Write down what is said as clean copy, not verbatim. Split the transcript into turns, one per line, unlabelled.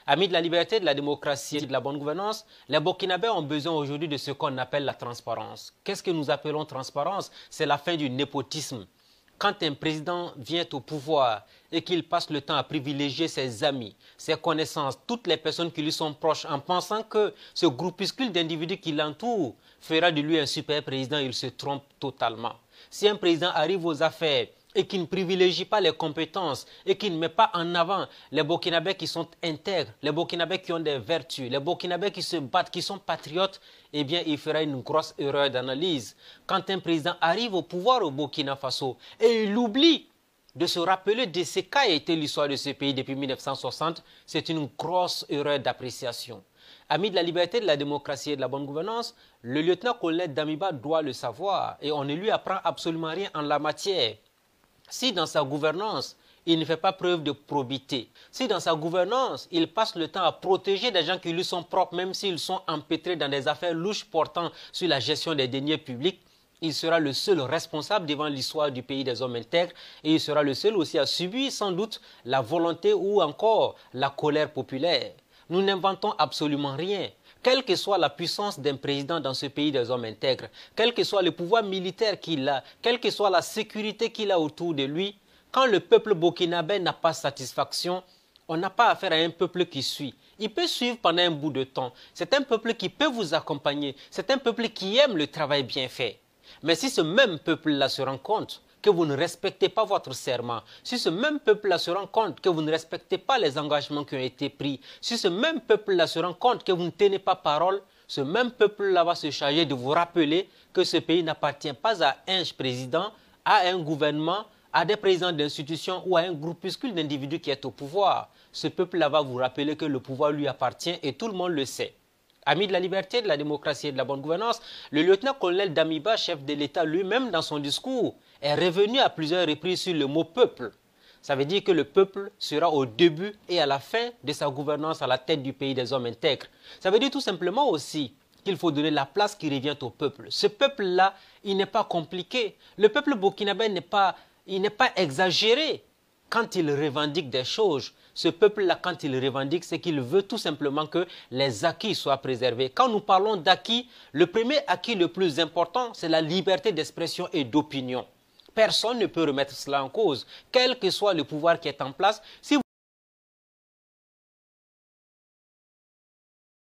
Amis de la liberté, de la démocratie et de la bonne gouvernance, les Burkinabés ont besoin aujourd'hui de ce qu'on appelle la transparence. Qu'est-ce que nous appelons transparence? C'est la fin du népotisme. Quand un président vient au pouvoir et qu'il passe le temps à privilégier ses amis, ses connaissances, toutes les personnes qui lui sont proches en pensant que ce groupuscule d'individus qui l'entourent fera de lui un super président, il se trompe totalement. Si un président arrive aux affaires et qui ne privilégie pas les compétences et qui ne met pas en avant les Burkinabés qui sont intègres, les Burkinabés qui ont des vertus, les Burkinabés qui se battent, qui sont patriotes, eh bien, il fera une grosse erreur d'analyse. Quand un président arrive au pouvoir au Burkina Faso et il oublie de se rappeler de ce qu'a été l'histoire de ce pays depuis 1960, c'est une grosse erreur d'appréciation. Amis de la liberté, de la démocratie et de la bonne gouvernance, le lieutenant-colonel Damiba doit le savoir et on ne lui apprend absolument rien en la matière. Si dans sa gouvernance, il ne fait pas preuve de probité, si dans sa gouvernance, il passe le temps à protéger des gens qui lui sont propres, même s'ils sont empêtrés dans des affaires louches portant sur la gestion des deniers publics, il sera le seul responsable devant l'histoire du pays des hommes intègres et il sera le seul aussi à subir sans doute la volonté ou encore la colère populaire. Nous n'inventons absolument rien. Quelle que soit la puissance d'un président dans ce pays des hommes intègres, quel que soit le pouvoir militaire qu'il a, quelle que soit la sécurité qu'il a autour de lui, quand le peuple burkinabé n'a pas satisfaction, on n'a pas affaire à un peuple qui suit. Il peut suivre pendant un bout de temps. C'est un peuple qui peut vous accompagner. C'est un peuple qui aime le travail bien fait. Mais si ce même peuple-là se rend compte que vous ne respectez pas votre serment, si ce même peuple-là se rend compte que vous ne respectez pas les engagements qui ont été pris, si ce même peuple-là se rend compte que vous ne tenez pas parole, ce même peuple-là va se charger de vous rappeler que ce pays n'appartient pas à un président, à un gouvernement, à des présidents d'institutions ou à un groupuscule d'individus qui est au pouvoir. Ce peuple-là va vous rappeler que le pouvoir lui appartient et tout le monde le sait. Amis de la liberté, de la démocratie et de la bonne gouvernance, le lieutenant-colonel Damiba, chef de l'État lui-même dans son discours, est revenu à plusieurs reprises sur le mot peuple. Ça veut dire que le peuple sera au début et à la fin de sa gouvernance à la tête du pays des hommes intègres. Ça veut dire tout simplement aussi qu'il faut donner la place qui revient au peuple. Ce peuple-là, il n'est pas compliqué. Le peuple burkinabé n'est pas exagéré quand il revendique des choses. Ce peuple-là, quand il revendique, c'est qu'il veut tout simplement que les acquis soient préservés. Quand nous parlons d'acquis, le premier acquis le plus important, c'est la liberté d'expression et d'opinion. Personne ne peut remettre cela en cause, quel que soit le pouvoir qui est en place. Si